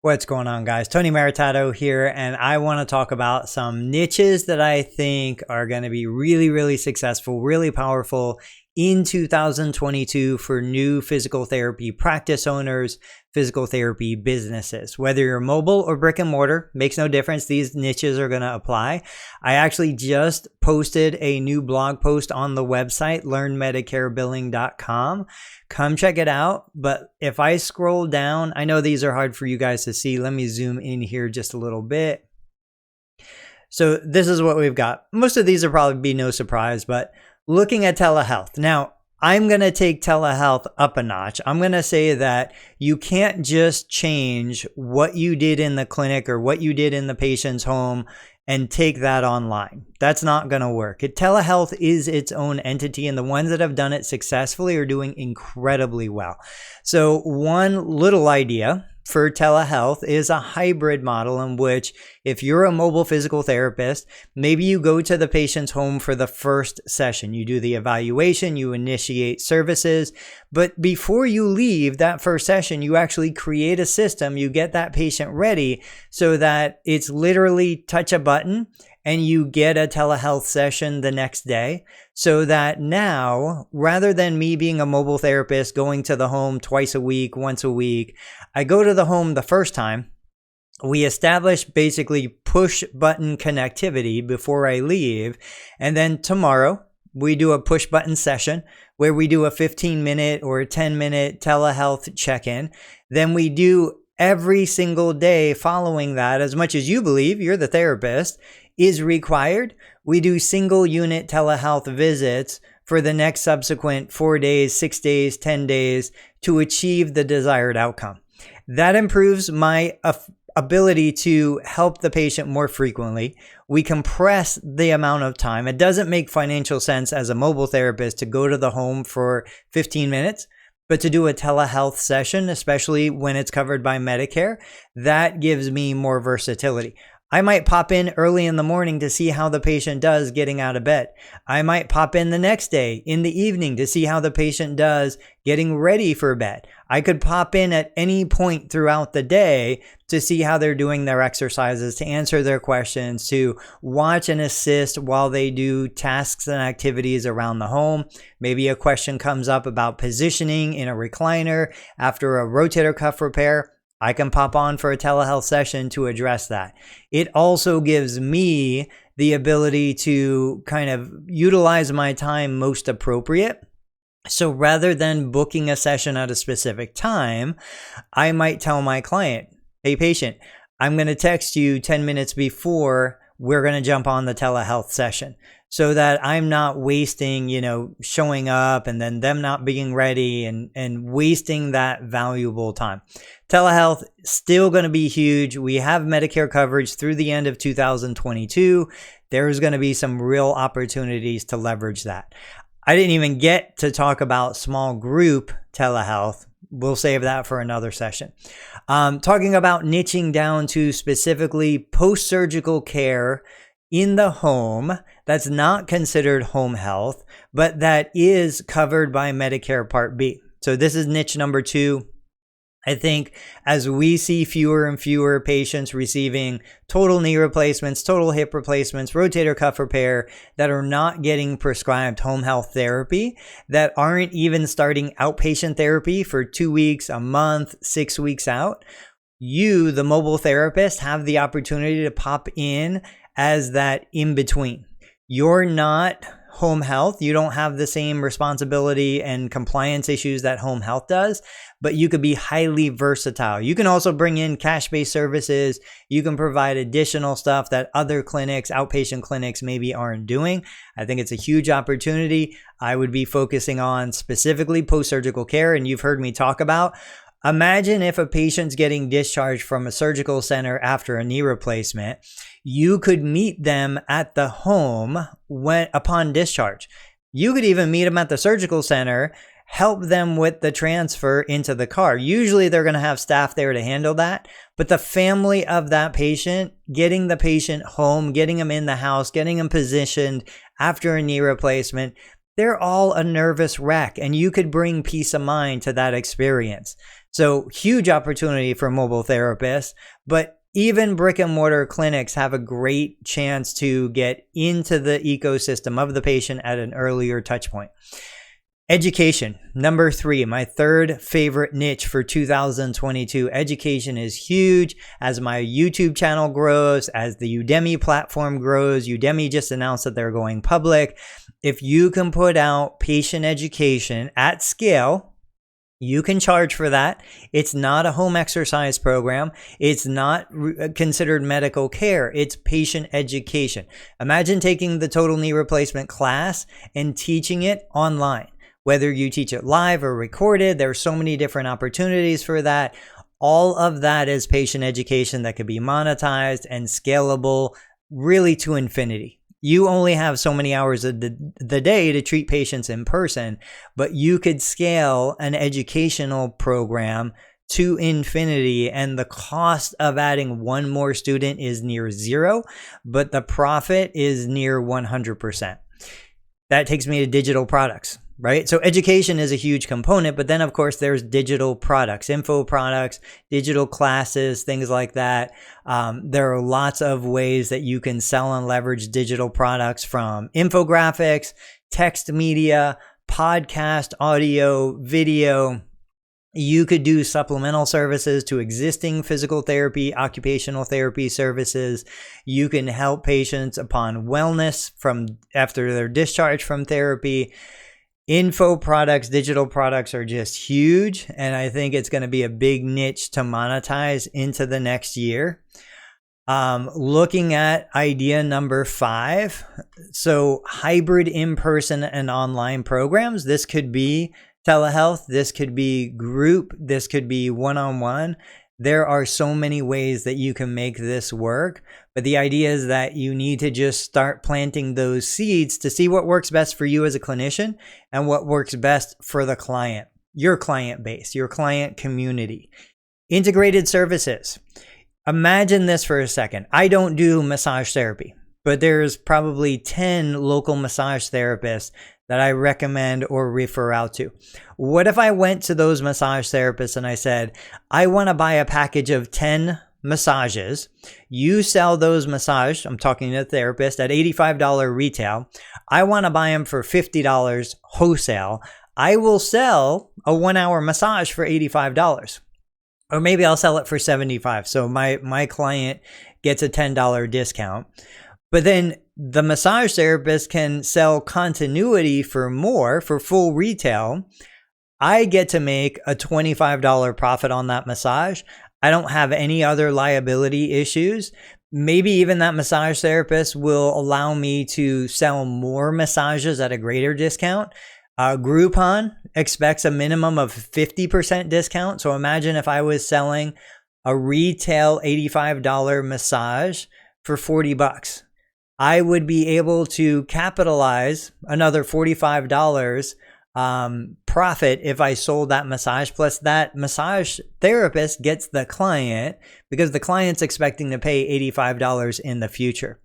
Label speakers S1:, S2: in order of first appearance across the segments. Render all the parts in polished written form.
S1: What's going on, guys? Tony Maritato here, and I want to talk about some niches that I think are going to be really successful, really powerful in 2022 for new physical therapy practice owners, physical therapy businesses. Whether you're mobile or brick and mortar, makes no difference. These niches are going to apply. I actually just posted a new blog post on the website, learnmedicarebilling.com. Come check it out. But if I scroll down, I know these are hard for you guys to see. Let me zoom in here just a little bit. So this is what we've got. Most of these will probably be no surprise, but looking at telehealth. Now, I'm going to take telehealth up a notch. I'm going to say that you can't just change what you did in the clinic or what you did in the patient's home and take that online. That's not going to work. Telehealth is its own entity, and the ones that have done it successfully are doing incredibly well. So one little idea for telehealth is a hybrid model in which if you're a mobile physical therapist, maybe you go to the patient's home for the first session. You do the evaluation, you initiate services, but before you leave that first session, you actually create a system, you get that patient ready so that it's literally touch a button and you get a telehealth session the next day, so that now, rather than me being a mobile therapist going to the home twice a week, once a week, I go to the home the first time. We establish basically push button connectivity before I leave. And then tomorrow we do a push button session where we do a 15-minute or a 10-minute telehealth check-in. Then we do every single day following that, as much as you believe, you're the therapist, is required. We do single unit telehealth visits for the next subsequent 4 days, 6 days, 10 days to achieve the desired outcome. That improves my ability to help the patient more frequently. We compress the amount of time. It doesn't make financial sense as a mobile therapist to go to the home for 15 minutes, but to do a telehealth session, especially when it's covered by Medicare, that gives me more versatility. I might pop in early in the morning to see how the patient does getting out of bed. I might pop in the next day in the evening to see how the patient does getting ready for bed. I could pop in at any point throughout the day to see how they're doing their exercises, to answer their questions, to watch and assist while they do tasks and activities around the home. Maybe a question comes up about positioning in a recliner after a rotator cuff repair. I can pop on for a telehealth session to address that. It also gives me the ability to kind of utilize my time most appropriate. So rather than booking a session at a specific time, I might tell my client, hey patient, I'm going to text you 10 minutes before we're going to jump on the telehealth session, so that I'm not wasting, showing up and then them not being ready and wasting that valuable time. Telehealth still going to be huge. We have Medicare coverage through the end of 2022. There's going to be some real opportunities to leverage that. I didn't even get to talk about small group telehealth. We'll save that for another session. Talking about niching down to specifically post-surgical care in the home that's not considered home health, but that is covered by Medicare Part B. So this is niche number 2. I think as we see fewer and fewer patients receiving total knee replacements, total hip replacements, rotator cuff repair that are not getting prescribed home health therapy, that aren't even starting outpatient therapy for 2 weeks, a month, 6 weeks out, you, the mobile therapist, have the opportunity to pop in as that in between. You're not home health. You don't have the same responsibility and compliance issues that home health does, but you could be highly versatile. You can also bring in cash-based services. You can provide additional stuff that other clinics, outpatient clinics, maybe aren't doing. I think it's a huge opportunity. I would be focusing on specifically post-surgical care, and you've heard me talk about. Imagine if a patient's getting discharged from a surgical center after a knee replacement. You could meet them at the home upon discharge. You could even meet them at the surgical center, help them with the transfer into the car. Usually they're going to have staff there to handle that, but the family of that patient, getting the patient home, getting them in the house, getting them positioned after a knee replacement, they're all a nervous wreck, and you could bring peace of mind to that experience. So huge opportunity for mobile therapists, but even brick and mortar clinics have a great chance to get into the ecosystem of the patient at an earlier touch point. Education, number 3, my third favorite niche for 2022. Education is huge. As my YouTube channel grows, as the Udemy platform grows, Udemy just announced that they're going public. If you can put out patient education at scale, you can charge for that. It's not a home exercise program. It's not considered medical care. It's patient education. Imagine taking the total knee replacement class and teaching it online. Whether you teach it live or recorded, there are so many different opportunities for that. All of that is patient education that could be monetized and scalable really to infinity. You only have so many hours of the day to treat patients in person, but you could scale an educational program to infinity, and the cost of adding one more student is near zero, but the profit is near 100%. That takes me to digital products, right? So education is a huge component, but then of course there's digital products, info products, digital classes, things like that. There are lots of ways that you can sell and leverage digital products, from infographics, text media, podcast, audio, video. You could do supplemental services to existing physical therapy, occupational therapy services. You can help patients upon wellness from after their discharge from therapy. Info products, digital products are just huge, and I think it's going to be a big niche to monetize into the next year. Looking at idea number 5, so hybrid in-person and online programs. This could be telehealth, this could be group, this could be one-on-one. There are so many ways that you can make this work, but the idea is that you need to just start planting those seeds to see what works best for you as a clinician and what works best for the client, your client base, your client community. Integrated services. Imagine this for a second. I don't do massage therapy, but there's probably 10 local massage therapists that I recommend or refer out to. What if I went to those massage therapists and I said, I want to buy a package of 10 massages. You sell those massages, I'm talking to the therapist, at $85 retail. I want to buy them for $50 wholesale. I will sell a 1-hour massage for $85. Or maybe I'll sell it for $75. So my client gets a $10 discount. But then the massage therapist can sell continuity for more, for full retail. I get to make a $25 profit on that massage. I don't have any other liability issues. Maybe even that massage therapist will allow me to sell more massages at a greater discount. Groupon expects a minimum of 50% discount. So imagine if I was selling a retail $85 massage for $40. I would be able to capitalize another $45 profit if I sold that massage. Plus that massage therapist gets the client because the client's expecting to pay $85 in the future.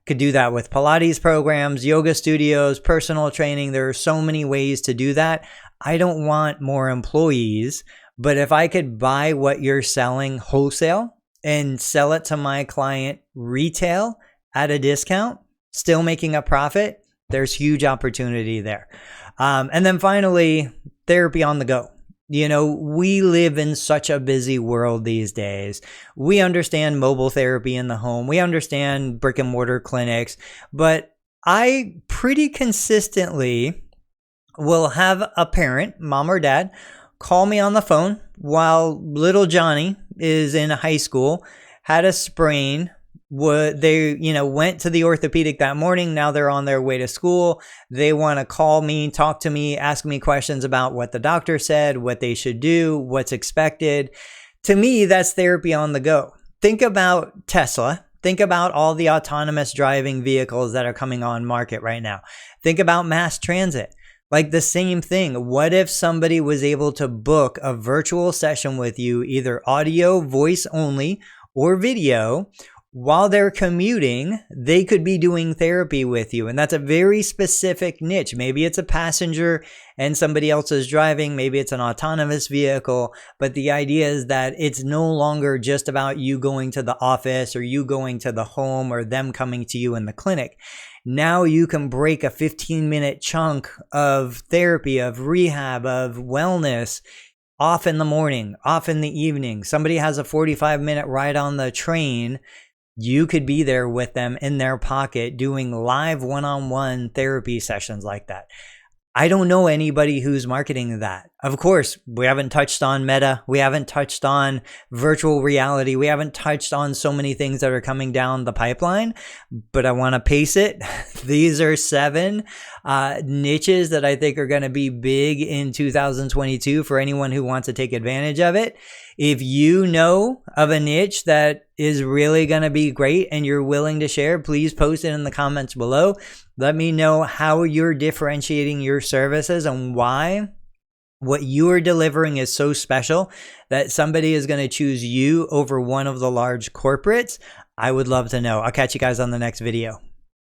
S1: Could do that with Pilates programs, yoga studios, personal training. There are so many ways to do that. I don't want more employees, but if I could buy what you're selling wholesale and sell it to my client retail at a discount, still making a profit, there's huge opportunity there. And then finally, therapy on the go. You know, we live in such a busy world these days. We understand mobile therapy in the home. We understand brick and mortar clinics, but I pretty consistently will have a parent, mom or dad, call me on the phone while little Johnny is in high school, had a sprain. They went to the orthopedic that morning. Now they're on their way to school. They want to call me, talk to me, ask me questions about what the doctor said, what they should do, what's expected. To me, that's therapy on the go. Think about Tesla. Think about all the autonomous driving vehicles that are coming on market right now. Think about mass transit. Like the same thing. What if somebody was able to book a virtual session with you, either audio, voice only, or video, while they're commuting, they could be doing therapy with you. And that's a very specific niche. Maybe it's a passenger and somebody else is driving. Maybe it's an autonomous vehicle. But the idea is that it's no longer just about you going to the office or you going to the home or them coming to you in the clinic. Now you can break a 15-minute chunk of therapy, of rehab, of wellness off in the morning, off in the evening. Somebody has a 45-minute ride on the train. You could be there with them in their pocket doing live one-on-one therapy sessions like that. I don't know anybody who's marketing that. Of course, we haven't touched on Meta. We haven't touched on virtual reality. We haven't touched on so many things that are coming down the pipeline, but I want to pace it. These are 7 niches that I think are going to be big in 2022 for anyone who wants to take advantage of it. If you know of a niche that is really going to be great and you're willing to share, please post it in the comments below. Let me know how you're differentiating your services and why what you are delivering is so special that somebody is going to choose you over one of the large corporates. I would love to know. I'll catch you guys on the next video.